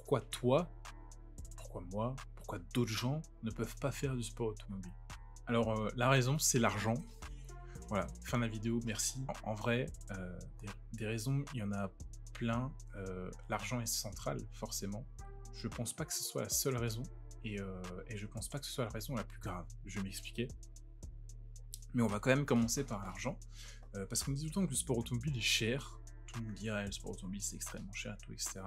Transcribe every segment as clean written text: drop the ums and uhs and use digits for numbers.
pourquoi toi, pourquoi moi, pourquoi d'autres gens ne peuvent pas faire du sport automobile? Alors, la raison, c'est l'argent. Voilà, fin de la vidéo, merci. En vrai, des raisons, il y en a plein. L'argent est central, forcément. Je pense pas que ce soit la seule raison, et je pense pas que ce soit la raison la plus grave. Je vais m'expliquer. Mais on va quand même commencer par l'argent, parce qu'on dit tout le temps que le sport automobile est cher. Tout le monde dit, ah, le sport automobile c'est extrêmement cher, tout, etc.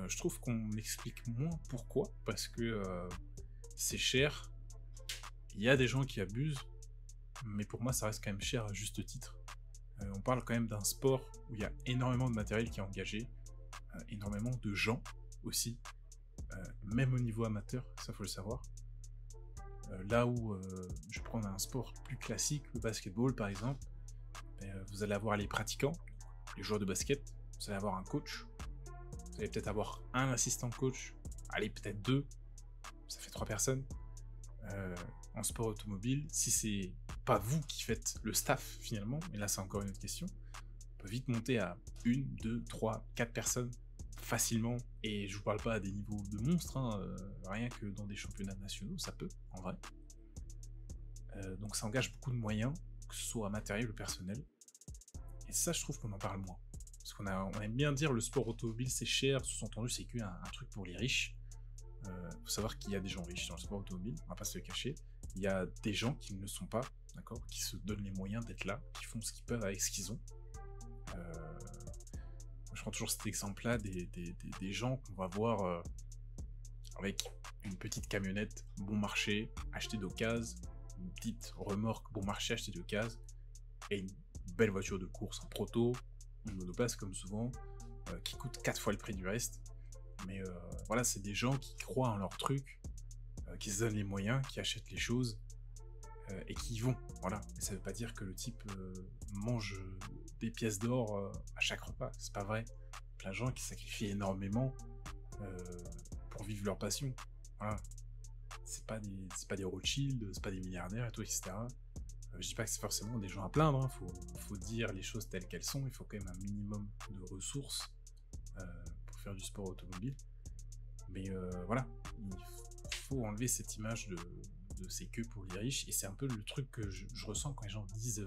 Je trouve qu'on explique moins pourquoi, parce que c'est cher, il y a des gens qui abusent, mais pour moi ça reste quand même cher à juste titre. On parle quand même d'un sport où il y a énormément de matériel qui est engagé, énormément de gens aussi, même au niveau amateur, ça faut le savoir. Là où je prends un sport plus classique, le basketball par exemple, vous allez avoir les pratiquants, les joueurs de basket, vous allez avoir un coach, vous allez peut-être avoir un assistant coach, allez peut-être 2, ça fait 3 personnes. En sport automobile, si c'est pas vous qui faites le staff finalement, et là c'est encore une autre question, on peut vite monter à 1, 2, 3, 4 personnes facilement, et je vous parle pas à des niveaux de monstres, hein, rien que dans des championnats nationaux, ça peut, en vrai. Donc ça engage beaucoup de moyens, que ce soit matériel ou personnel, et ça je trouve qu'on en parle moins. Parce on aime bien dire le sport automobile c'est cher, sous-entendu c'est qu'un truc pour les riches. Faut savoir qu'il y a des gens riches dans le sport automobile, on va pas se le cacher. Il y a des gens qui ne le sont pas, d'accord, qui se donnent les moyens d'être là, qui font ce qu'ils peuvent avec ce qu'ils ont. Je prends toujours cet exemple-là des gens qu'on va voir avec une petite camionnette bon marché, achetée d'occasion, une petite remorque bon marché, achetée d'occasion, et une belle voiture de course en proto, une monoplace comme souvent, qui coûte 4 fois le prix du reste. Mais voilà, c'est des gens qui croient en leur truc, qui se donnent les moyens, qui achètent les choses, et qui y vont. Voilà. Et ça veut pas dire que le type mange des pièces d'or à chaque repas, c'est pas vrai. Plein de gens qui sacrifient énormément pour vivre leur passion. Voilà. C'est pas des Rothschild, c'est pas des milliardaires et tout, etc. Je dis pas que c'est forcément des gens à plaindre, hein. Faut dire les choses telles qu'elles sont, il faut quand même un minimum de ressources pour faire du sport automobile. Mais voilà, il faut enlever cette image de c'est que pour les riches, et c'est un peu le truc que je ressens quand les gens disent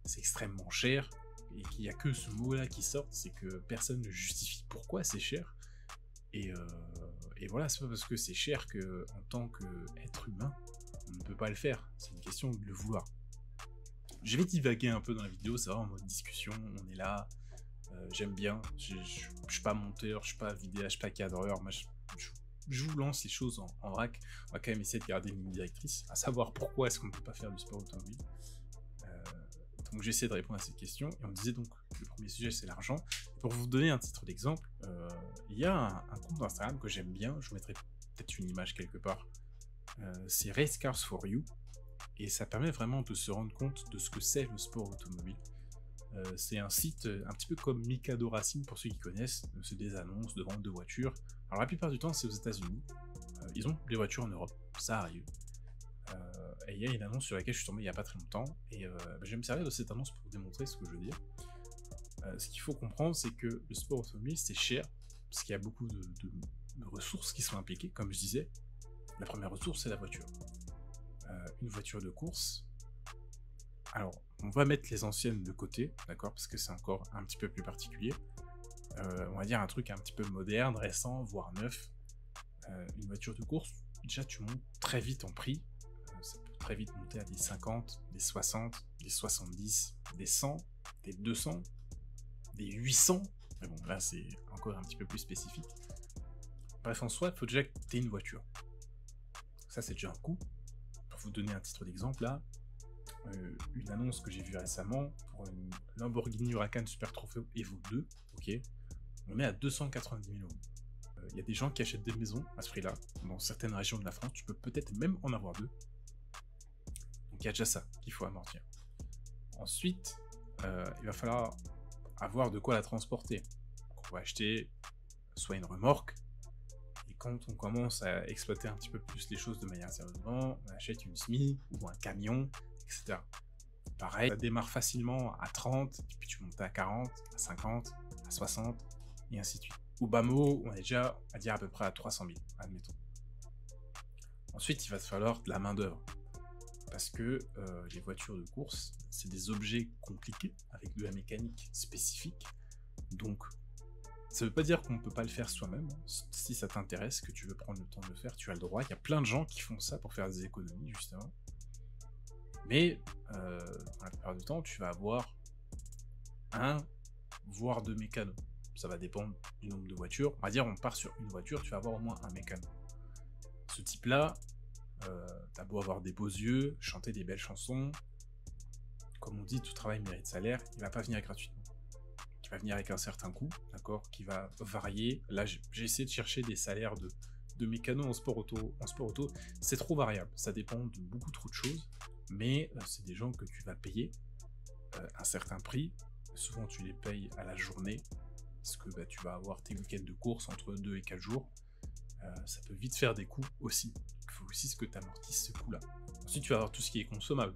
c'est extrêmement cher, et qu'il n'y a que ce mot-là qui sort, c'est que personne ne justifie pourquoi c'est cher. Et voilà, c'est pas parce que c'est cher que, en tant qu'être humain, on ne peut pas le faire. C'est une question de le vouloir. Je vais divaguer un peu dans la vidéo, ça va, en mode discussion, on est là, j'aime bien, je suis pas monteur, je suis pas vidéaste, je suis pas cadreur, moi je vous lance les choses en vrac. On va quand même essayer de garder une ligne directrice, à savoir pourquoi est-ce qu'on ne peut pas faire du sport automobile. Donc j'essaie de répondre à cette question, et on disait donc le premier sujet c'est l'argent. Pour vous donner un titre d'exemple, il y a un compte Instagram que j'aime bien, je vous mettrai peut-être une image quelque part, c'est Race Cars for You, et ça permet vraiment de se rendre compte de ce que c'est le sport automobile. C'est un site un petit peu comme Mikado Racing pour ceux qui connaissent, c'est des annonces de vente de voitures. Alors la plupart du temps c'est aux États-Unis, ils ont des voitures en Europe, ça arrive. Et il y a une annonce sur laquelle je suis tombé il y a pas très longtemps, et je vais me servir de cette annonce pour démontrer ce que je veux dire. Ce qu'il faut comprendre, c'est que le sport automobile c'est cher, parce qu'il y a beaucoup de ressources qui sont impliquées, comme je disais. La première ressource c'est la voiture. Une voiture de course, alors on va mettre les anciennes de côté, d'accord, parce que c'est encore un petit peu plus particulier. On va dire un truc un petit peu moderne, récent, voire neuf. Une voiture de course, déjà tu montes très vite en prix, ça peut très vite monter à des 50, des 60, des 70, des 100, des 200, des 800, mais bon là c'est encore un petit peu plus spécifique. Bref, en soi, il faut déjà que tu aies une voiture. Ça c'est déjà un coût. Pour vous donner un titre d'exemple là, une annonce que j'ai vue récemment pour une Lamborghini Huracan Super Trofeo Evo 2, ok, on est à 290 000 euros. Il y a des gens qui achètent des maisons à ce prix-là, dans certaines régions de la France, tu peux peut-être même en avoir 2. Donc il y a déjà ça qu'il faut amortir. Ensuite, il va falloir avoir de quoi la transporter. Donc on va acheter soit une remorque, et quand on commence à exploiter un petit peu plus les choses de manière sérieusement, on achète une SMI ou un camion, etc. Pareil, ça démarre facilement à 30, puis tu montes à 40, à 50, à 60, et ainsi de suite. Au bas mot, on est déjà à dire à peu près à 300 000, admettons. Ensuite, il va te falloir de la main-d'œuvre. Parce que les voitures de course, c'est des objets compliqués, avec de la mécanique spécifique. Donc, ça veut pas dire qu'on ne peut pas le faire soi-même. Si ça t'intéresse, que tu veux prendre le temps de le faire, tu as le droit. Il y a plein de gens qui font ça pour faire des économies, justement. Mais, dans la plupart du temps, tu vas avoir un, voire deux mécanos. Ça va dépendre du nombre de voitures. On va dire, on part sur une voiture, tu vas avoir au moins un mécano. Ce type-là, t'as beau avoir des beaux yeux, chanter des belles chansons, comme on dit, tout travail mérite salaire, il va pas venir gratuitement. Il va venir avec un certain coût, d'accord, qui va varier. Là, j'ai essayé de chercher des salaires de mécanos en sport auto. C'est trop variable, ça dépend de beaucoup trop de choses, mais c'est des gens que tu vas payer un certain prix. Souvent, tu les payes à la journée, parce que tu vas avoir tes week-ends de course entre 2 et 4 jours. Ça peut vite faire des coûts aussi. Il faut aussi que tu amortisses ce coût-là. Ensuite, tu vas avoir tout ce qui est consommable.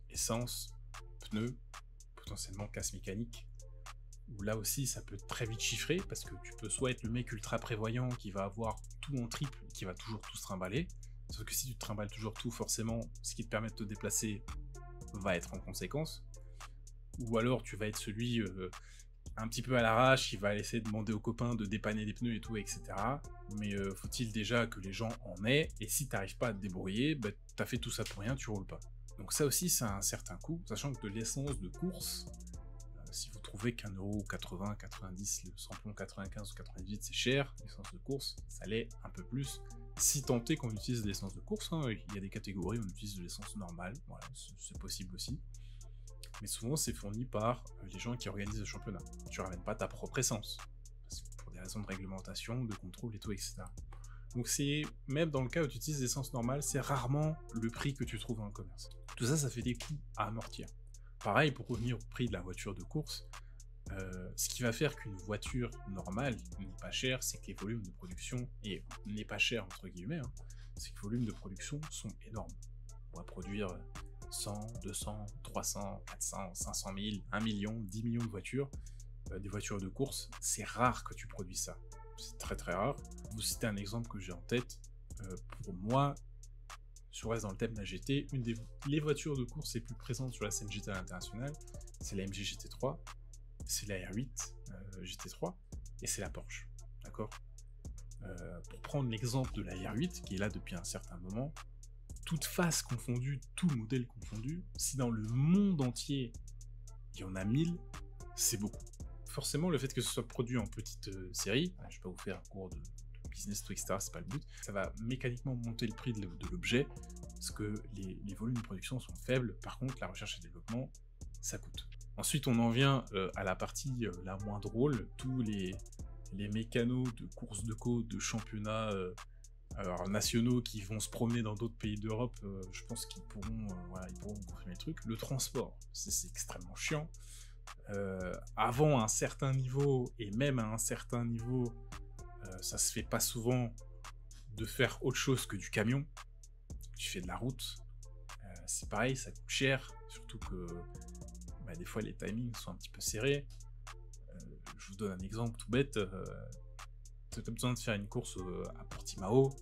Essence, pneus, potentiellement casse mécanique. Où là aussi, ça peut très vite chiffrer, parce que tu peux soit être le mec ultra prévoyant qui va avoir tout en triple, qui va toujours tout se trimballer. Sauf que si tu te trimbales toujours tout, forcément, ce qui te permet de te déplacer va être en conséquence. Ou alors, tu vas être celui un petit peu à l'arrache, qui va essayer de demander aux copains de dépanner des pneus et tout, etc. Mais faut-il déjà que les gens en aient, et si t'arrives pas à te débrouiller, t'as fait tout ça pour rien, tu roules pas. Donc ça aussi, ça a un certain coût, sachant que de l'essence de course, si vous trouvez qu'un euro 80, 90, le samplon 95 ou 98 c'est cher, l'essence de course, ça l'est un peu plus. Si tant est qu'on utilise de l'essence de course, hein, il y a des catégories où on utilise de l'essence normale, voilà, c'est possible aussi. Mais souvent c'est fourni par les gens qui organisent le championnat. Tu ramènes pas ta propre essence, parce que pour des raisons de réglementation, de contrôle et tout, etc. Donc c'est, même dans le cas où tu utilises l'essence normale, c'est rarement le prix que tu trouves dans le commerce. Tout ça, ça fait des coûts à amortir. Pareil, pour revenir au prix de la voiture de course, ce qui va faire qu'une voiture normale n'est pas chère, c'est que les volumes de production, et n'est pas cher entre guillemets, hein, c'est que les volumes de production sont énormes. On va produire 100, 200, 300, 400, 500 000, 1 million, 10 millions de voitures. Des voitures de course, c'est rare que tu produis ça. C'est très très rare. Vous citez un exemple que j'ai en tête. Pour moi, si on reste dans le thème de la GT, les voitures de course les plus présentes sur la scène GT à l'international, c'est la MG GT3, c'est la R8 GT3, et c'est la Porsche. D'accord. Pour prendre l'exemple de la R8, qui est là depuis un certain moment, toute face confondue, tout modèle confondu, si dans le monde entier, il y en a 1000, c'est beaucoup. Forcément, le fait que ce soit produit en petite série, je vais pas vous faire un cours de business, etc., c'est pas le but, ça va mécaniquement monter le prix de l'objet, parce que les volumes de production sont faibles, par contre, la recherche et le développement, ça coûte. Ensuite, on en vient à la partie la moins drôle, tous les mécanos de course de côte, de championnats nationaux qui vont se promener dans d'autres pays d'Europe, je pense qu'ils pourront, ils pourront confirmer le truc. Le transport, c'est extrêmement chiant. Avant un certain niveau, et même à un certain niveau, ça se fait pas souvent de faire autre chose que du camion. Tu fais de la route, c'est pareil, ça coûte cher, surtout que des fois les timings sont un petit peu serrés. Je vous donne un exemple tout bête. Tu as besoin de faire une course à Portimao,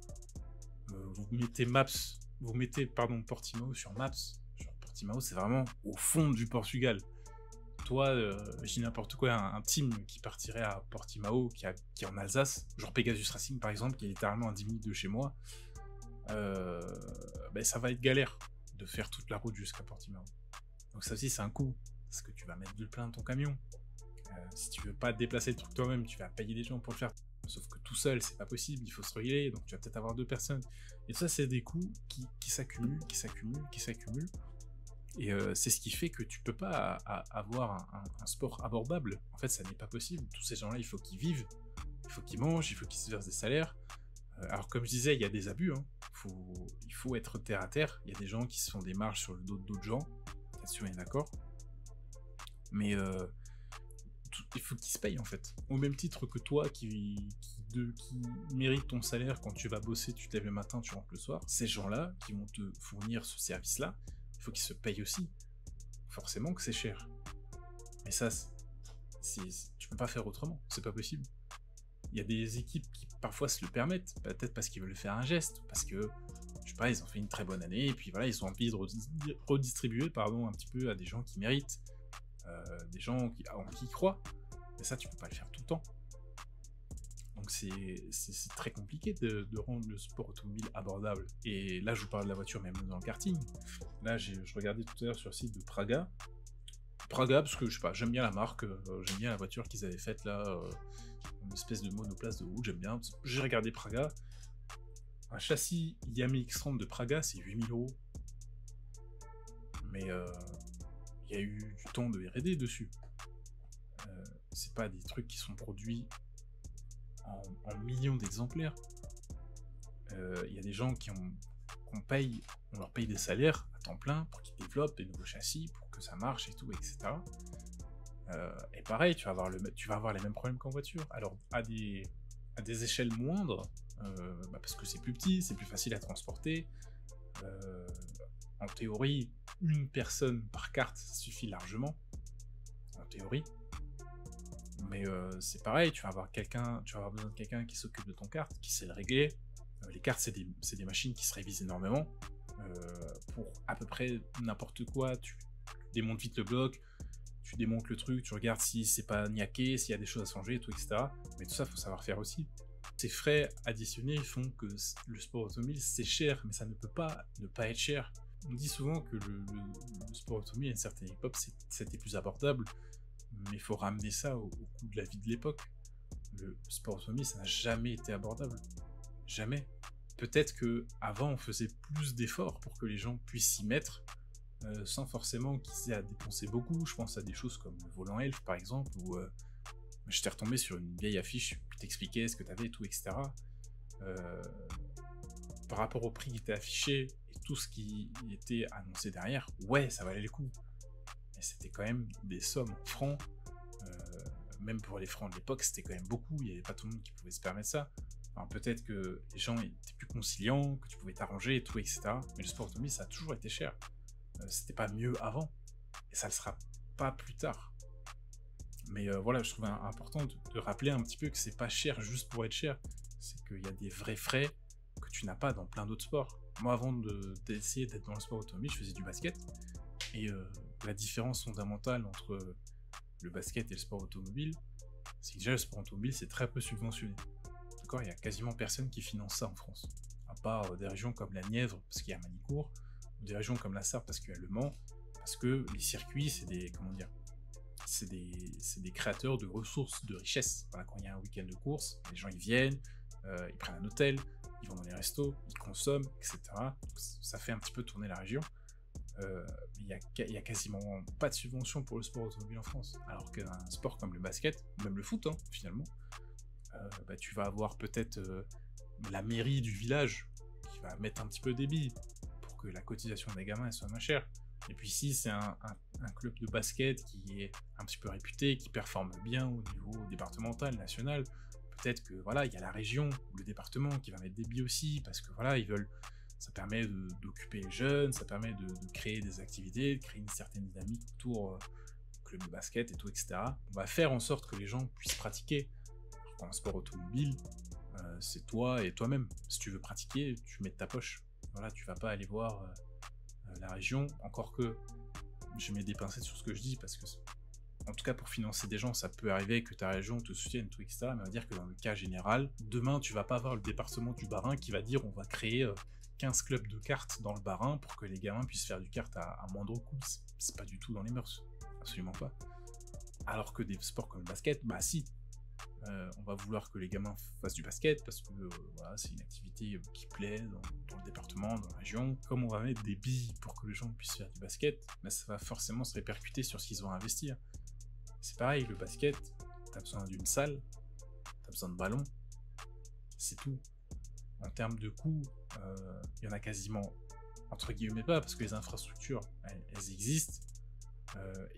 vous mettez Portimao sur Maps. Genre, Portimao, c'est vraiment au fond du Portugal. Toi, je dis n'importe quoi, un team qui partirait à Portimao, qui est en Alsace, genre Pegasus Racing par exemple, qui est littéralement à 10 minutes de chez moi, ça va être galère de faire toute la route jusqu'à Portimao. Donc ça aussi, c'est un coût, parce que tu vas mettre de plein dans ton camion. Si tu veux pas déplacer le truc toi-même, tu vas payer des gens pour le faire. Sauf que tout seul, c'est pas possible, il faut se régler, donc tu vas peut-être avoir 2 personnes. Et ça, c'est des coûts qui s'accumulent, qui s'accumulent. Et c'est ce qui fait que tu peux pas avoir un sport abordable. En fait, ça n'est pas possible. Tous ces gens-là, il faut qu'ils vivent, il faut qu'ils mangent, il faut qu'ils se versent des salaires. Alors, comme je disais, il y a des abus. Hein. Il faut être terre à terre. Il y a des gens qui se font des marges sur le dos d'autres gens. Bien sûr, on est d'accord. Mais il faut qu'ils se payent en fait. Au même titre que toi qui mérite ton salaire quand tu vas bosser, tu te lèves le matin, tu rentres le soir. Ces gens-là qui vont te fournir ce service-là, il faut qu'ils se payent aussi. Forcément que c'est cher. Mais ça, tu peux pas faire autrement. C'est pas possible. Il y a des équipes qui parfois se le permettent, peut-être parce qu'ils veulent faire un geste, parce que, je sais pas, ils ont fait une très bonne année, et puis voilà, ils ont envie de redistribuer, pardon, un petit peu à des gens qui méritent, des gens en qui ils croient. Mais ça, tu peux pas le faire tout le temps. Donc c'est très compliqué de rendre le sport automobile abordable. Et là, je vous parle de la voiture, même dans le karting. Là, je regardais tout à l'heure sur le site de Praga. Praga, parce que je sais pas, j'aime bien la marque, j'aime bien la voiture qu'ils avaient faite là, une espèce de monoplace de route, j'aime bien. J'ai regardé Praga. Un châssis Yami X30 de Praga, c'est 8 000 €. Mais il y a eu du temps de R&D dessus. C'est pas des trucs qui sont produits en millions d'exemplaires. Il y a des gens on leur paye des salaires à temps plein pour qu'ils développent des nouveaux châssis, pour que ça marche et tout, etc. Et pareil, tu vas avoir les mêmes problèmes qu'en voiture. Alors, à des échelles moindres, parce que c'est plus petit, c'est plus facile à transporter. En théorie, une personne par carte, ça suffit largement. En théorie. Mais c'est pareil, tu vas avoir besoin de quelqu'un qui s'occupe de ton carte, qui sait le régler. Les cartes, c'est des machines qui se révisent énormément. Pour à peu près n'importe quoi, tu démontes vite le bloc, tu démontes le truc, tu regardes si c'est pas niaqué, s'il y a des choses à changer, et tout, etc. Mais tout ça, faut savoir faire aussi. Ces frais additionnés font que le sport automobile, c'est cher, mais ça ne peut pas ne pas être cher. On dit souvent que le sport automobile, à une certaine époque, c'était plus abordable, mais il faut ramener ça au coût de la vie de l'époque. Le sport automobile, ça n'a jamais été abordable. Jamais. Peut-être que avant on faisait plus d'efforts pour que les gens puissent s'y mettre, sans forcément qu'ils aient à dépenser beaucoup. Je pense à des choses comme le volant Elf, par exemple, où j'étais retombé sur une vieille affiche qui t'expliquait ce que t'avais et tout, etc. Par rapport au prix qui était affiché et tout ce qui était annoncé derrière, ouais, ça valait le coup. Mais c'était quand même des sommes en francs. Même pour les francs de l'époque, c'était quand même beaucoup. Il n'y avait pas tout le monde qui pouvait se permettre ça. Enfin, peut-être que les gens étaient plus conciliants, que tu pouvais t'arranger et tout, etc. Mais le sport automobile, ça a toujours été cher. C'était pas mieux avant. Et ça le sera pas plus tard. Mais voilà, je trouve important de rappeler un petit peu que c'est pas cher juste pour être cher. C'est qu'il y a des vrais frais que tu n'as pas dans plein d'autres sports. Moi, avant d'essayer d'être dans le sport automobile, je faisais du basket. Et la différence fondamentale entre le basket et le sport automobile, c'est que déjà le sport automobile, c'est très peu subventionné. D'accord, il y a quasiment personne qui finance ça en France. À part des régions comme la Nièvre, parce qu'il y a Manicourt, ou des régions comme la Sarthe, parce qu'il y a Le Mans, parce que les circuits, c'est des créateurs de ressources, de richesses. Voilà, quand il y a un week-end de course, les gens ils viennent, ils prennent un hôtel, ils vont dans les restos, ils consomment, etc. Donc, ça fait un petit peu tourner la région. Il y a quasiment pas de subvention pour le sport automobile en France. Alors qu'un sport comme le basket, ou même le foot, hein, finalement, tu vas avoir peut-être la mairie du village qui va mettre un petit peu des billes pour que la cotisation des gamins elle soit moins chère. Et puis si c'est un club de basket qui est un petit peu réputé, qui performe bien au niveau départemental, national, peut-être que voilà, il y a la région ou le département qui va mettre des billes aussi, parce que voilà, ça permet d'occuper les jeunes, ça permet de créer des activités, de créer une certaine dynamique autour du club de basket et tout, etc. On va faire en sorte que les gens puissent pratiquer. Alors qu'en sport automobile, c'est toi et toi-même. Si tu veux pratiquer, tu mets de ta poche. Voilà, tu vas pas aller voir la région, encore que je mets des pincettes sur ce que je dis, parce que en tout cas pour financer des gens, ça peut arriver que ta région te soutienne, tout, etc. Mais on va dire que dans le cas général, demain tu vas pas avoir le département du Bas-Rhin qui va dire on va créer 15 clubs de cartes dans le Bas-Rhin pour que les gamins puissent faire du kart à moindre coût. C'est pas du tout dans les mœurs, absolument pas. Alors que des sports comme le basket, bah si, on va vouloir que les gamins fassent du basket parce que voilà, c'est une activité qui plaît dans le département, dans la région. Comme on va mettre des billes pour que les gens puissent faire du basket, bah, ça va forcément se répercuter sur ce qu'ils vont investir. C'est pareil, le basket, t'as besoin d'une salle, t'as besoin de ballons, c'est tout. En termes de coûts, il y en a quasiment, entre guillemets pas, parce que les infrastructures, elles existent.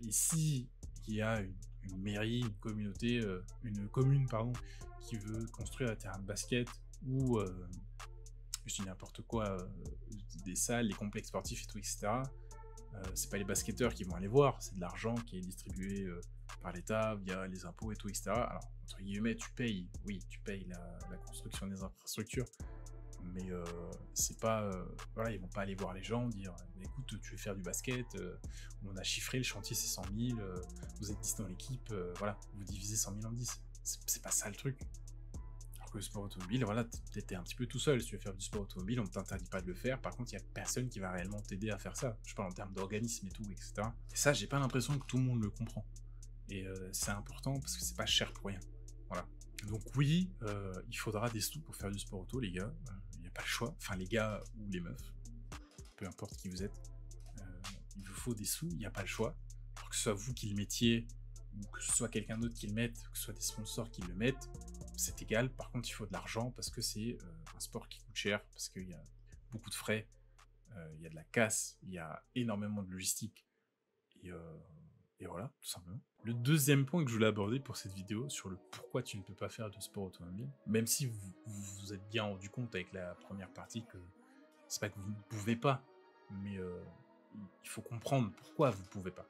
Ici, il y a une mairie, une communauté, une commune, pardon, qui veut construire un terrain de basket ou, je dis n'importe quoi, des salles, des complexes sportifs et tout, etc. C'est pas les basketteurs qui vont aller voir, c'est de l'argent qui est distribué par l'État, via les impôts et tout, etc. Alors, entre guillemets, tu payes, oui, tu payes la construction des infrastructures, mais c'est pas... voilà, ils vont pas aller voir les gens, dire écoute, tu veux faire du basket, on a chiffré, le chantier c'est 100 000, vous êtes 10 dans l'équipe, voilà, vous divisez 100 000 en 10. C'est pas ça le truc. Alors que le sport automobile, voilà, t'étais un petit peu tout seul. Si tu veux faire du sport automobile, on ne t'interdit pas de le faire. Par contre, il y a personne qui va réellement t'aider à faire ça. Je parle en termes d'organisme et tout, etc. Et ça, j'ai pas l'impression que tout le monde le comprend. Et c'est important parce que c'est pas cher pour rien. Voilà. Donc oui, il faudra des sous pour faire du sport auto, les gars. Il n'y a pas le choix. Enfin, les gars ou les meufs, peu importe qui vous êtes. Il vous faut des sous, il n'y a pas le choix. Alors que ce soit vous qui le mettiez, ou que ce soit quelqu'un d'autre qui le mette, que ce soit des sponsors qui le mettent, c'est égal. Par contre, il faut de l'argent parce que c'est un sport qui coûte cher, parce qu'il y a beaucoup de frais, il y a de la casse, il y a énormément de logistique. Et voilà, tout simplement. Le deuxième point que je voulais aborder pour cette vidéo, sur le pourquoi tu ne peux pas faire de sport automobile, même si vous vous êtes bien rendu compte avec la première partie que c'est pas que vous ne pouvez pas, mais il faut comprendre pourquoi vous ne pouvez pas.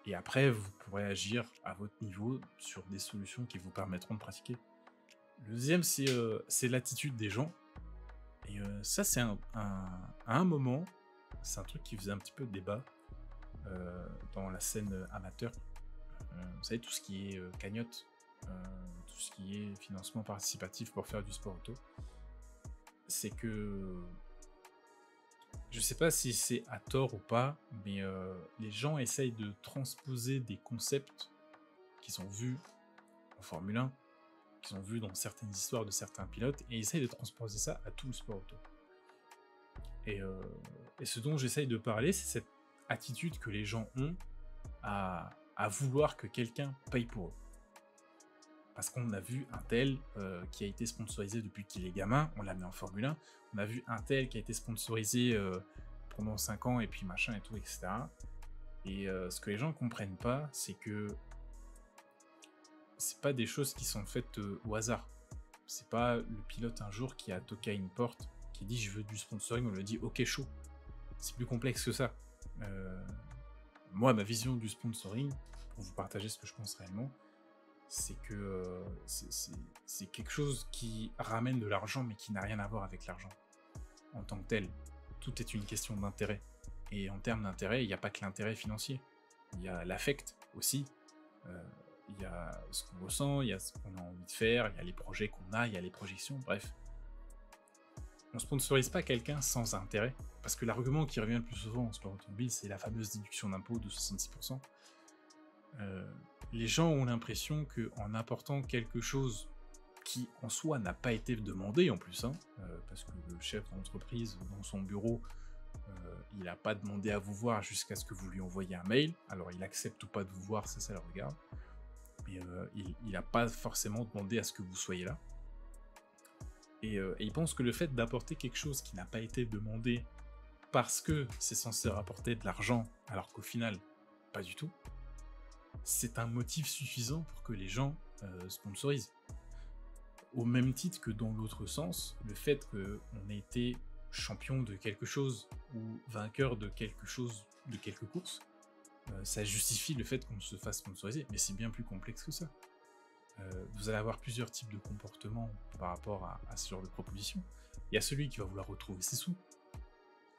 Et après, vous pourrez agir à votre niveau sur des solutions qui vous permettront de pratiquer. Le deuxième, c'est l'attitude des gens. Et ça, c'est à un moment, c'est un truc qui faisait un petit peu de débat dans la scène amateur. Vous savez, tout ce qui est cagnotte, tout ce qui est financement participatif pour faire du sport auto. C'est que... Je sais pas si c'est à tort ou pas, mais les gens essayent de transposer des concepts qu'ils ont vus en Formule 1, qu'ils ont vus dans certaines histoires de certains pilotes, et essayent de transposer ça à tout le sport auto. Et ce dont j'essaye de parler, c'est cette attitude que les gens ont à vouloir que quelqu'un paye pour eux. Parce qu'on a vu un tel qui a été sponsorisé depuis qu'il est gamin, on l'a mis en Formule 1, on a vu un tel qui a été sponsorisé pendant 5 ans, et puis machin et tout, etc. Et ce que les gens comprennent pas, c'est que c'est pas des choses qui sont faites au hasard. C'est pas le pilote un jour qui a toqué à une porte, qui dit je veux du sponsoring, on lui dit ok chaud. C'est plus complexe que ça. Moi, ma vision du sponsoring, pour vous partager ce que je pense réellement, c'est que c'est quelque chose qui ramène de l'argent, mais qui n'a rien à voir avec l'argent en tant que tel. Tout est une question d'intérêt. Et en termes d'intérêt, il n'y a pas que l'intérêt financier. Il y a l'affect aussi. Il y a ce qu'on ressent, il y a ce qu'on a envie de faire, il y a les projets qu'on a, il y a les projections, bref. On sponsorise pas quelqu'un sans intérêt, parce que l'argument qui revient le plus souvent en sport automobile, c'est la fameuse déduction d'impôt de 66%. Les gens ont l'impression qu'en apportant quelque chose qui en soi n'a pas été demandé en plus, parce que le chef d'entreprise dans son bureau, il n'a pas demandé à vous voir jusqu'à ce que vous lui envoyiez un mail, alors il accepte ou pas de vous voir, ça le regarde, mais il n'a pas forcément demandé à ce que vous soyez là. Et il pense que le fait d'apporter quelque chose qui n'a pas été demandé parce que c'est censé rapporter de l'argent, alors qu'au final, pas du tout, c'est un motif suffisant pour que les gens sponsorisent. Au même titre que dans l'autre sens, le fait qu'on ait été champion de quelque chose ou vainqueur de quelque chose, de quelques courses, ça justifie le fait qu'on se fasse sponsoriser, mais c'est bien plus complexe que ça. Vous allez avoir plusieurs types de comportements par rapport à ce genre de proposition. Il y a celui qui va vouloir retrouver ses sous.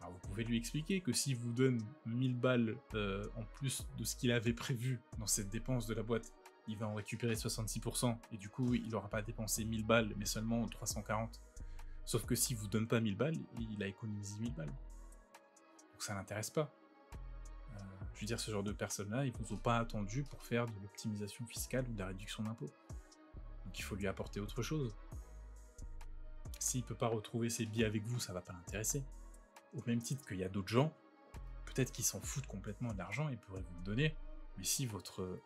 Alors vous pouvez lui expliquer que s'il vous donne 1000 balles en plus de ce qu'il avait prévu dans cette dépense de la boîte, il va en récupérer 66%, et du coup il n'aura pas dépensé 1000 balles, mais seulement 340. Sauf que s'il vous donne pas 1000 balles, il a économisé 1000 balles. Donc ça l'intéresse pas. Je veux dire, ce genre de personnes-là, ils ne vous ont pas attendu pour faire de l'optimisation fiscale ou de la réduction d'impôts. Donc il faut lui apporter autre chose. S'il ne peut pas retrouver ses billets avec vous, ça va pas l'intéresser. Au même titre qu'il y a d'autres gens, peut-être qu'ils s'en foutent complètement de l'argent, ils pourraient vous le donner, mais si votre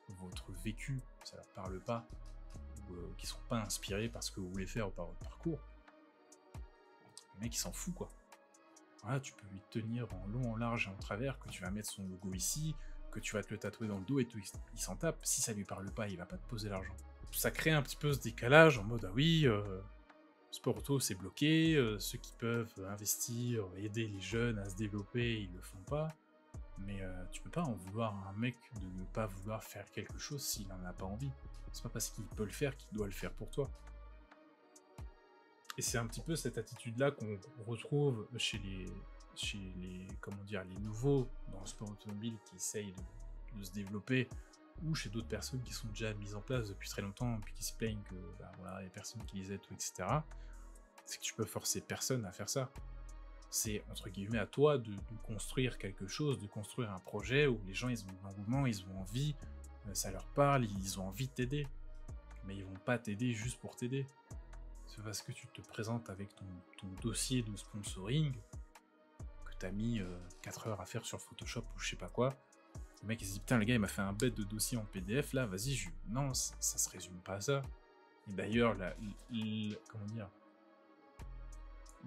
vécu, ça leur parle pas, ou qu'ils sont pas inspirés par ce que vous voulez faire ou par votre parcours, le mec il s'en fout quoi. Voilà, tu peux lui tenir en long, en large et en travers, que tu vas mettre son logo ici, que tu vas te le tatouer dans le dos et tout, il s'en tape. Si ça lui parle pas, il va pas te poser l'argent. Ça crée un petit peu ce décalage en mode, ah oui, sport auto c'est bloqué, ceux qui peuvent investir, aider les jeunes à se développer, ils le font pas. Mais tu peux pas en vouloir à un mec de ne pas vouloir faire quelque chose s'il n'en a pas envie. C'est pas parce qu'il peut le faire qu'il doit le faire pour toi. Et c'est un petit peu cette attitude-là qu'on retrouve chez les, comment dire, les nouveaux dans le sport automobile qui essayent de se développer, ou chez d'autres personnes qui sont déjà mises en place depuis très longtemps, puis qui se plaignent que voilà, il y a personne qui les aide, etc. C'est que tu peux forcer personne à faire ça. C'est entre guillemets à toi de construire quelque chose, de construire un projet où les gens ils ont de l'engouement, ils ont envie, ça leur parle, ils ont envie de t'aider. Mais ils vont pas t'aider juste pour t'aider. C'est parce que tu te présentes avec ton dossier de sponsoring, que t'as mis 4 heures à faire sur Photoshop ou je sais pas quoi. Le mec il se dit putain le gars il m'a fait un bête de dossier en PDF là, vas-y, non, ça se résume pas à ça. Et d'ailleurs, comment dire,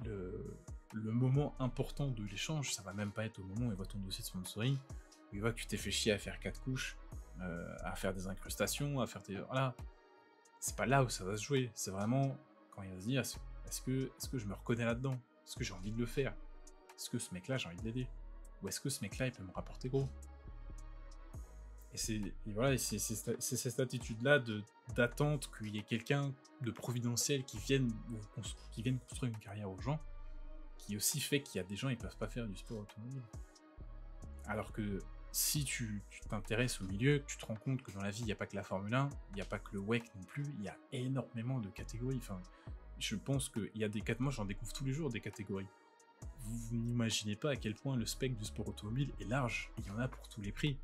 le moment important de l'échange, ça va même pas être au moment où il voit ton dossier de sponsoring, où il voit que tu t'es fait chier à faire 4 couches, à faire des incrustations, à faire des... Voilà. C'est pas là où ça va se jouer, c'est vraiment quand il va se dire est-ce que je me reconnais là-dedans? Est-ce que j'ai envie de le faire? Est-ce que ce mec-là, j'ai envie de l'aider? Ou est-ce que ce mec-là, il peut me rapporter gros? Et voilà, c'est cette attitude-là d'attente qu'il y ait quelqu'un de providentiel qui vienne construire une carrière aux gens, qui aussi fait qu'il y a des gens qui peuvent pas faire du sport automobile. Alors que si tu t'intéresses au milieu, tu te rends compte que dans la vie, il n'y a pas que la Formule 1, il n'y a pas que le WEC non plus, il y a énormément de catégories. Enfin, je pense qu'il y a des catégories, moi j'en découvre tous les jours des catégories. Vous n'imaginez pas à quel point le spectre du sport automobile est large, et il y en a pour tous les prix.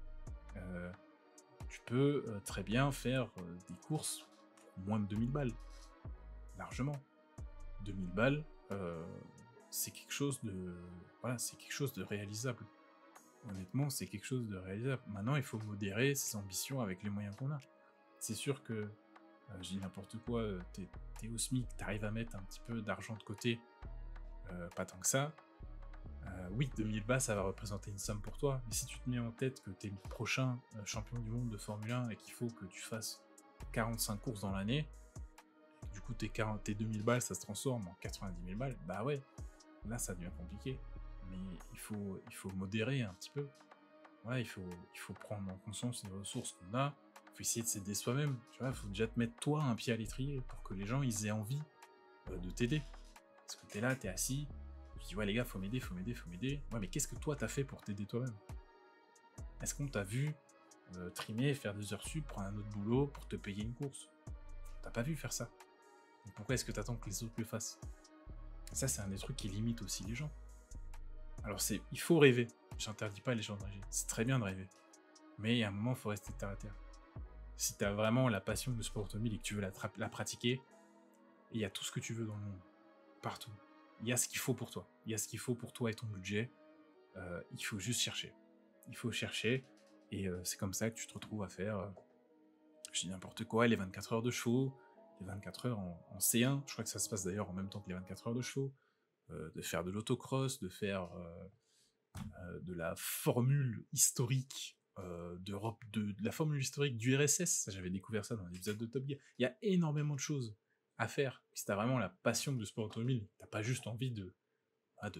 Tu peux très bien faire des courses pour moins de 2000 balles. Largement. 2000 balles, c'est quelque chose de... Voilà, c'est quelque chose de réalisable. Honnêtement, c'est quelque chose de réalisable. Maintenant, il faut modérer ses ambitions avec les moyens qu'on a. C'est sûr que, je dis n'importe quoi, t'es au SMIC, t'arrives à mettre un petit peu d'argent de côté, pas tant que ça. Oui, 2000 balles, ça va représenter une somme pour toi, mais si tu te mets en tête que t'es le prochain champion du monde de Formule 1 et qu'il faut que tu fasses 45 courses dans l'année, du coup tes 2000 balles, ça se transforme en 90 000 balles, bah ouais, là ça devient compliqué. Mais il faut modérer un petit peu. Voilà, il faut prendre en conscience les ressources qu'on a, il faut essayer de s'aider soi-même, tu vois, il faut déjà te mettre toi un pied à l'étrier pour que les gens ils aient envie de t'aider. Parce que t'es là, t'es assis, tu dis ouais les gars, faut m'aider. Ouais, mais qu'est-ce que toi t'as fait pour t'aider toi-même? Est-ce qu'on t'a vu trimer, faire des heures sup, prendre un autre boulot pour te payer une course? T'as pas vu faire ça. Donc pourquoi est-ce que t'attends que les autres le fassent? Ça, c'est un des trucs qui limite aussi les gens. Alors il faut rêver. J'interdis pas les gens de rêver. C'est très bien de rêver. Mais il y a un moment, il faut rester terre à terre. Si t'as vraiment la passion du sport automobile et que tu veux la pratiquer, il y a tout ce que tu veux dans le monde. Partout. Il y a ce qu'il faut pour toi. Il y a ce qu'il faut pour toi et ton budget. Il faut juste chercher. Il faut chercher. Et c'est comme ça que tu te retrouves à faire, je dis n'importe quoi, les 24 heures de chevaux, les 24 heures en C1. Je crois que ça se passe d'ailleurs en même temps que les 24 heures de chevaux. De faire de l'autocross, de faire de la formule historique d'Europe, de la formule historique du RSS. J'avais découvert ça dans l'épisode de Top Gear. Il y a énormément de choses à faire. Si t'as vraiment la passion du sport automobile, t'as pas juste envie de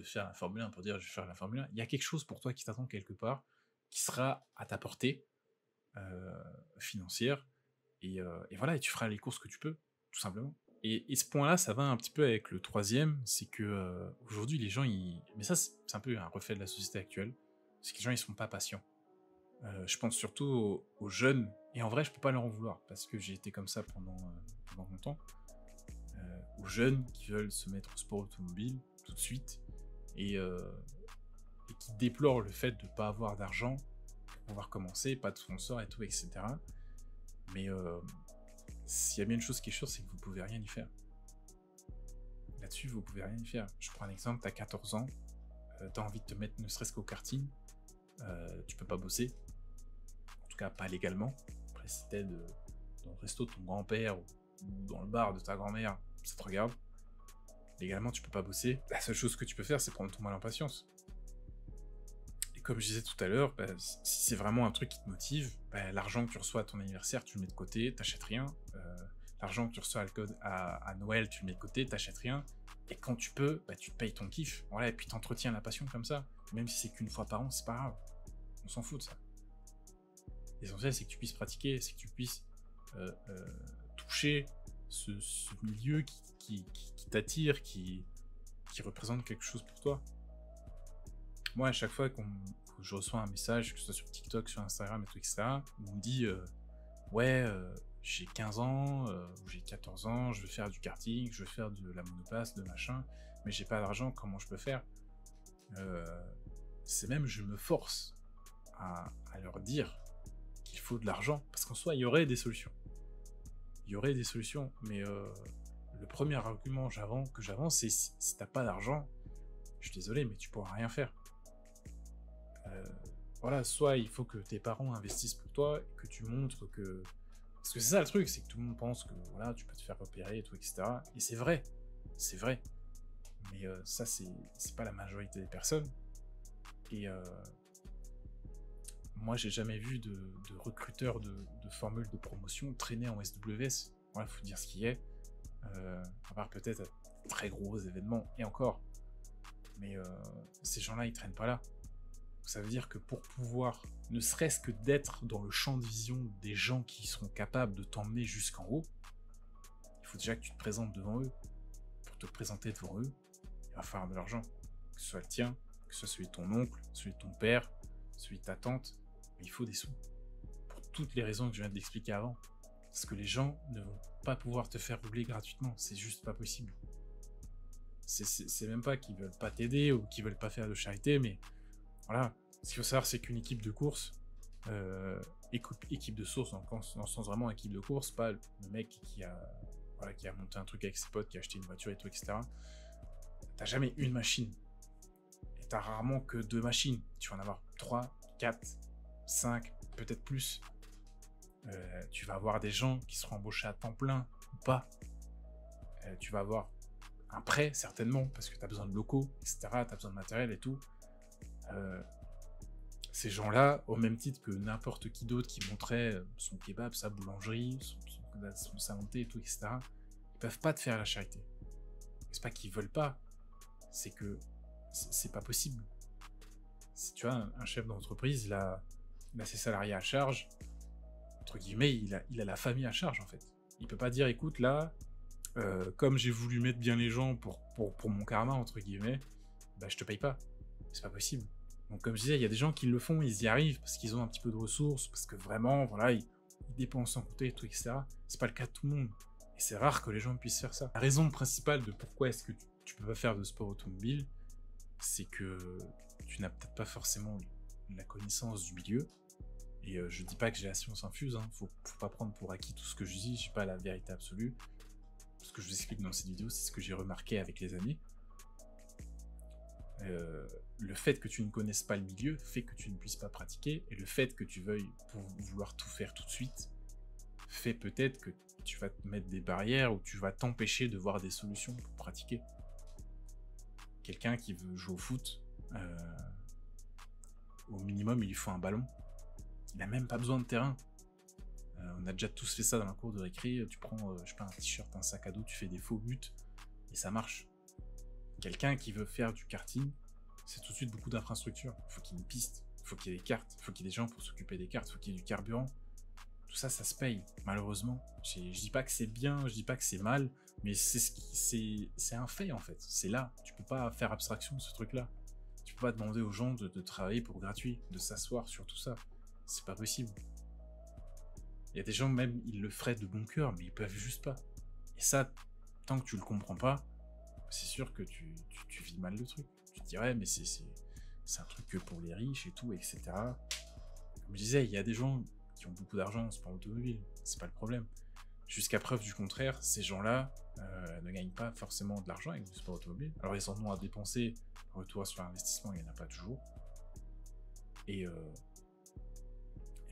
faire la Formule 1 pour dire je vais faire la Formule 1. Il y a quelque chose pour toi qui t'attend quelque part, qui sera à ta portée financière. Et voilà, et tu feras les courses que tu peux, tout simplement. Et ce point-là, ça va un petit peu avec le troisième, c'est que aujourd'hui, les gens, mais ça, c'est un peu un reflet de la société actuelle, c'est que les gens, ils sont pas patients. Je pense surtout aux jeunes, et en vrai, je peux pas leur en vouloir, parce que j'ai été comme ça pendant longtemps, aux jeunes qui veulent se mettre au sport automobile tout de suite, et qui déplorent le fait de pas avoir d'argent pour pouvoir commencer, pas de sponsor et tout, etc. Mais s'il y a bien une chose qui est sûre, c'est que vous pouvez rien y faire. Là-dessus, vous pouvez rien y faire. Je prends un exemple, t'as 14 ans, t'as envie de te mettre ne serait-ce qu'au karting, tu peux pas bosser, en tout cas pas légalement. Après, si t'es dans le resto de ton grand-père ou dans le bar de ta grand-mère, ça te regarde. Légalement, tu peux pas bosser. La seule chose que tu peux faire, c'est prendre ton mal en patience. Et comme je disais tout à l'heure, si c'est vraiment un truc qui te motive, l'argent que tu reçois à ton anniversaire, tu le mets de côté, t'achètes rien. L'argent que tu reçois à Noël, tu le mets de côté, t'achètes rien. Et quand tu peux, tu te payes ton kiff. Voilà, et puis t'entretiens la passion comme ça. Même si c'est qu'une fois par an, c'est pas grave. On s'en fout de ça. L'essentiel, c'est que tu puisses pratiquer, c'est que tu puisses toucher ce milieu qui t'attire, qui représente quelque chose pour toi. Moi, à chaque fois que je reçois un message, que ce soit sur TikTok, sur Instagram, et tout, etc., où on me dit ouais, j'ai 15 ans, ou j'ai 14 ans, je veux faire du karting, je veux faire de la monoplace, de machin, mais j'ai pas d'argent, comment je peux faire? C'est même, je me force à leur dire qu'il faut de l'argent, parce qu'en soi, il y aurait des solutions. Il y aurait des solutions, mais le premier argument que j'avance, c'est si t'as pas d'argent, je suis désolé, mais tu pourras rien faire. Voilà, soit il faut que tes parents investissent pour toi, et que tu montres que... Parce que c'est ça le truc, c'est que tout le monde pense que voilà, tu peux te faire repérer et tout, etc. Et c'est vrai, mais ça, c'est pas la majorité des personnes. Et moi, j'ai jamais vu de recruteurs de formules de promotion traîner en SWS. Voilà, faut dire ce qui est. À part peut-être à très gros événements, et encore. Mais ces gens-là, ils traînent pas là. Ça veut dire que pour pouvoir, ne serait-ce que d'être dans le champ de vision des gens qui seront capables de t'emmener jusqu'en haut, il faut déjà que tu te présentes devant eux. Pour te présenter devant eux, il va falloir de l'argent. Que ce soit le tien, que ce soit celui de ton oncle, celui de ton père, celui de ta tante, mais il faut des sous. Pour toutes les raisons que je viens d'expliquer avant. Parce que les gens ne vont pas pouvoir te faire rouler gratuitement, c'est juste pas possible. C'est même pas qu'ils veulent pas t'aider ou qu'ils veulent pas faire de charité, mais voilà, ce qu'il faut savoir, c'est qu'une équipe de course, équipe de source, dans le sens vraiment équipe de course, pas le mec qui a monté un truc avec ses potes, qui a acheté une voiture et tout, etc. T'as jamais une machine. Et t'as rarement que 2 machines. Tu vas en avoir 3, 4, 5, peut-être plus. Tu vas avoir des gens qui seront embauchés à temps plein ou pas. Tu vas avoir un prêt, certainement, parce que tu as besoin de locaux, etc. Tu as besoin de matériel et tout. Ces gens-là, au même titre que n'importe qui d'autre qui montrait son kebab, sa boulangerie, son salon de thé et tout, etc., ils peuvent pas te faire la charité. C'est pas qu'ils veulent pas, c'est que c'est pas possible. Si tu vois, un chef d'entreprise, il a ses salariés à charge, entre guillemets, il a la famille à charge, en fait. Il peut pas dire, écoute, là, comme j'ai voulu mettre bien les gens pour mon karma, entre guillemets, bah je te paye pas. C'est pas possible. Donc comme je disais, il y a des gens qui le font, ils y arrivent parce qu'ils ont un petit peu de ressources, parce que vraiment, voilà, ils dépensent sans compter et tout, etc. C'est pas le cas de tout le monde. Et c'est rare que les gens puissent faire ça. La raison principale de pourquoi est-ce que tu peux pas faire de sport automobile, c'est que tu n'as peut-être pas forcément la connaissance du milieu. Et je dis pas que j'ai la science infuse, hein. Faut pas prendre pour acquis tout ce que je dis, j'ai pas la vérité absolue. Ce que je vous explique dans cette vidéo, c'est ce que j'ai remarqué avec les années. Le fait que tu ne connaisses pas le milieu fait que tu ne puisses pas pratiquer, et le fait que tu veuilles vouloir tout faire tout de suite fait peut-être que tu vas te mettre des barrières ou tu vas t'empêcher de voir des solutions pour pratiquer. Quelqu'un qui veut jouer au foot, au minimum il lui faut un ballon. Il n'a même pas besoin de terrain. On a déjà tous fait ça dans la cour de récré, tu prends je sais pas, un t-shirt, un sac à dos, tu fais des faux buts, et ça marche. Quelqu'un qui veut faire du karting, c'est tout de suite beaucoup d'infrastructures. Il faut qu'il y ait une piste, il faut qu'il y ait des cartes, il faut qu'il y ait des gens pour s'occuper des cartes, il faut qu'il y ait du carburant. Tout ça, ça se paye, malheureusement. Je dis pas que c'est bien, je dis pas que c'est mal, mais c'est un fait en fait. C'est là, tu peux pas faire abstraction de ce truc-là. Tu peux pas demander aux gens de travailler pour gratuit, de s'asseoir sur tout ça. C'est pas possible. Il y a des gens, même, ils le feraient de bon cœur, mais ils peuvent juste pas. Et ça, tant que tu le comprends pas, c'est sûr que tu vis mal le truc. Tu te dirais, mais c'est un truc que pour les riches et tout, etc. Comme je disais, il y a des gens qui ont beaucoup d'argent en sport automobile, c'est pas le problème. Jusqu'à preuve du contraire, ces gens-là ne gagnent pas forcément de l'argent avec du sport automobile. Alors ils en ont à dépenser, retour sur investissement, il n'y en a pas toujours. Et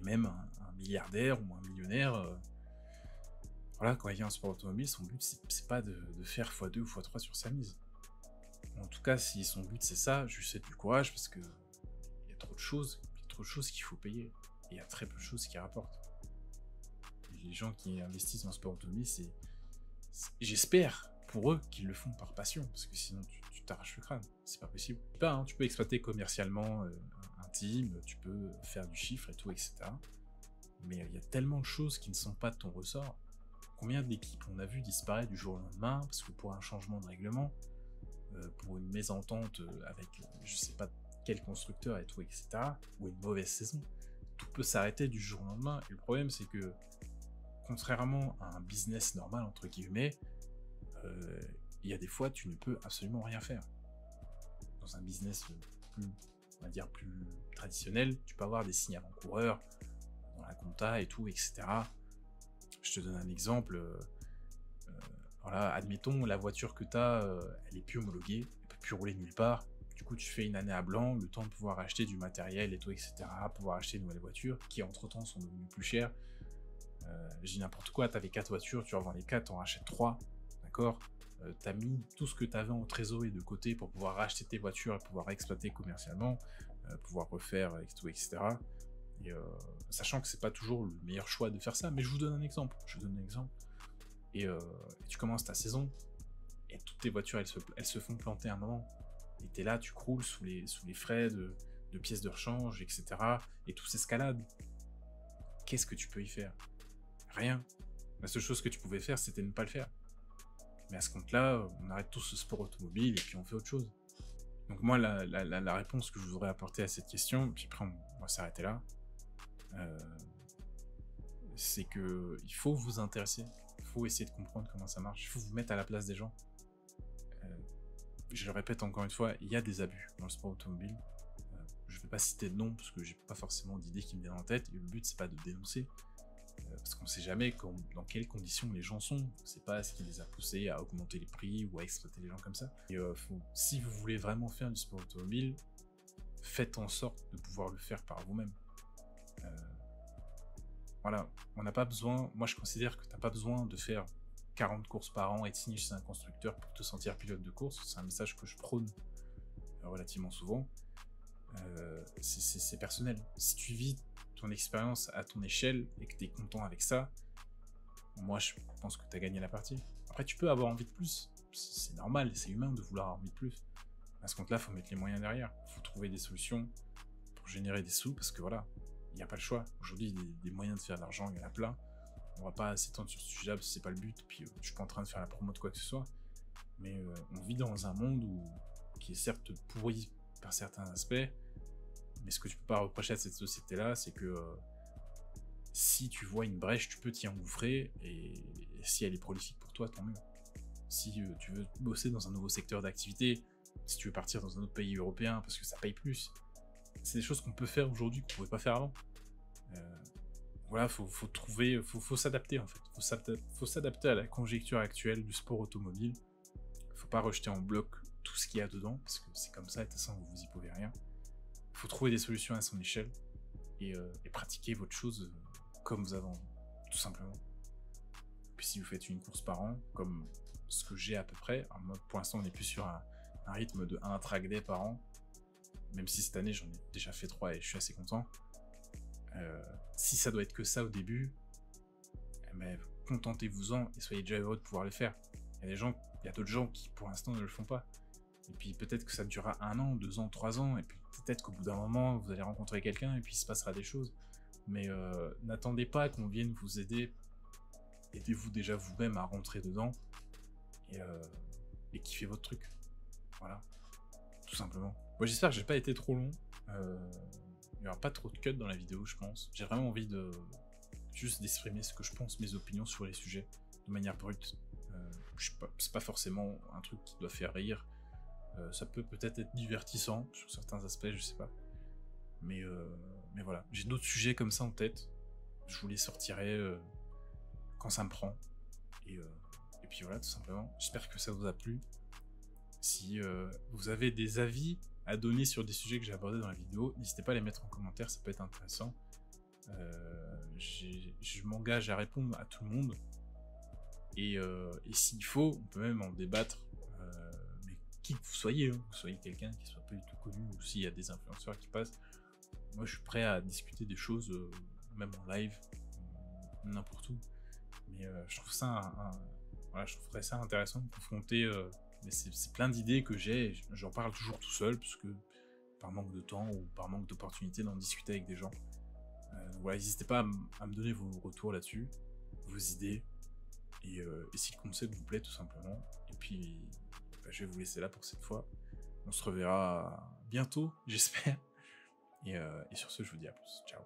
même un milliardaire ou un millionnaire, voilà, quand il y a un sport automobile, son but c'est pas de faire x2 ou x3 sur sa mise. En tout cas, si son but c'est ça, je lui souhaite du courage parce que il y a trop de choses qu'il faut payer. Et il y a très peu de choses qui rapportent. Et les gens qui investissent dans le sport automobile, j'espère pour eux qu'ils le font par passion, parce que sinon tu t'arraches le crâne, c'est pas possible. Tu peux exploiter commercialement un intime, tu peux faire du chiffre et tout, etc. Mais il y a tellement de choses qui ne sont pas de ton ressort. Combien d'équipes on a vu disparaître du jour au lendemain parce que pour un changement de règlement, pour une mésentente avec je sais pas quel constructeur et tout, etc., ou une mauvaise saison, tout peut s'arrêter du jour au lendemain. Et le problème, c'est que contrairement à un business normal, entre guillemets, il y a des fois, tu ne peux absolument rien faire. Dans un business plus, on va dire, plus traditionnel, tu peux avoir des signes avant-coureurs dans la compta et tout, etc. Je te donne un exemple. Voilà, admettons, la voiture que tu as, elle est plus homologuée, elle peut plus rouler nulle part. Du coup, tu fais une année à blanc, le temps de pouvoir acheter du matériel et tout, etc., pouvoir acheter de nouvelles voitures, qui entre-temps sont devenues plus chères. Je dis n'importe quoi, tu avais 4 voitures, tu revends les 4, tu en rachètes 3, d'accord. Tu as mis tout ce que tu avais en trésorerie de côté pour pouvoir racheter tes voitures et pouvoir exploiter commercialement, pouvoir refaire, et tout, etc. Et sachant que c'est pas toujours le meilleur choix de faire ça, mais je vous donne un exemple. Et tu commences ta saison, et toutes tes voitures, elles se font planter à un moment. Et t'es là, tu croules sous les frais de pièces de rechange, etc. Et tout s'escalade. Qu'est-ce que tu peux y faire? Rien. La seule chose que tu pouvais faire, c'était ne pas le faire. Mais à ce compte-là, on arrête tout ce sport automobile et puis on fait autre chose. Donc moi, la réponse que je voudrais apporter à cette question, puis après on va s'arrêter là, c'est que il faut vous intéresser, il faut essayer de comprendre comment ça marche, il faut vous mettre à la place des gens. Je le répète encore une fois, il y a des abus dans le sport automobile. Je ne vais pas citer de nom parce que j'ai pas forcément d'idées qui me viennent en tête. Et le but, c'est pas de dénoncer, parce qu'on sait jamais dans quelles conditions les gens sont. On sait pas ce qui les a poussés à augmenter les prix ou à exploiter les gens comme ça. Et si vous voulez vraiment faire du sport automobile, faites en sorte de pouvoir le faire par vous-même. Voilà, on n'a pas besoin. Moi, je considère que t'as pas besoin de faire 40 courses par an et de signer chez un constructeur pour te sentir pilote de course. C'est un message que je prône relativement souvent. C'est personnel. Si tu vis ton expérience à ton échelle et que tu es content avec ça, moi je pense que tu as gagné la partie. Après, tu peux avoir envie de plus. C'est normal, c'est humain de vouloir avoir envie de plus. À ce compte-là, il faut mettre les moyens derrière. Il faut trouver des solutions pour générer des sous parce que voilà, il n'y a pas le choix. Aujourd'hui, des moyens de faire de l'argent, il y en a plein. On va pas s'étendre sur ce sujet parce que c'est pas le but. Puis je suis pas en train de faire la promo de quoi que ce soit. Mais on vit dans un monde qui est certes pourri par certains aspects, mais ce que tu peux pas reprocher à cette société-là, c'est que si tu vois une brèche, tu peux t'y engouffrer, et si elle est prolifique pour toi, tant mieux. Si tu veux bosser dans un nouveau secteur d'activité, si tu veux partir dans un autre pays européen parce que ça paye plus, c'est des choses qu'on peut faire aujourd'hui qu'on pouvait pas faire avant. Voilà, faut s'adapter en fait. Faut s'adapter à la conjecture actuelle du sport automobile. Faut pas rejeter en bloc tout ce qu'il y a dedans, parce que c'est comme ça, et de toute façon, vous y pouvez rien. Faut trouver des solutions à son échelle, et pratiquer votre chose comme vous avez envie, tout simplement. Puis si vous faites une course par an, comme ce que j'ai à peu près, moi, pour l'instant on est plus sur un rythme de 1 track day par an, même si cette année j'en ai déjà fait 3 et je suis assez content. Si ça doit être que ça au début, contentez-vous-en et soyez déjà heureux de pouvoir le faire. Il y a d'autres gens qui pour l'instant ne le font pas. Et puis peut-être que ça durera 1 an, 2 ans, 3 ans, et puis peut-être qu'au bout d'un moment, vous allez rencontrer quelqu'un et puis il se passera des choses. Mais n'attendez pas qu'on vienne vous aider. Aidez-vous déjà vous-même à rentrer dedans et kiffez votre truc. Voilà, tout simplement. Moi, j'espère que j'ai pas été trop long. Il n'y aura pas trop de cuts dans la vidéo, je pense. J'ai vraiment envie de juste d'exprimer ce que je pense, mes opinions sur les sujets, de manière brute. C'est pas forcément un truc qui doit faire rire. Ça peut peut-être être divertissant sur certains aspects, je sais pas. Mais voilà, j'ai d'autres sujets comme ça en tête. Je vous les sortirai quand ça me prend. Et puis voilà, tout simplement. J'espère que ça vous a plu. Si vous avez des avis à donner sur des sujets que j'ai abordés dans la vidéo, n'hésitez pas à les mettre en commentaire, ça peut être intéressant. Je m'engage à répondre à tout le monde. Et s'il faut, on peut même en débattre. Mais qui que vous soyez, hein, vous soyez quelqu'un qui soit pas du tout connu, ou s'il y a des influenceurs qui passent, moi je suis prêt à discuter des choses, même en live, n'importe où. Mais je trouve ça voilà, je trouverais ça intéressant de confronter. Mais c'est plein d'idées que j'ai, j'en parle toujours tout seul, parce que par manque de temps ou par manque d'opportunité d'en discuter avec des gens. Donc voilà, n'hésitez pas à me donner vos retours là-dessus, vos idées, et si le concept vous plaît tout simplement. Et puis, bah, je vais vous laisser là pour cette fois. On se reverra bientôt, j'espère. Et sur ce, je vous dis à plus. Ciao.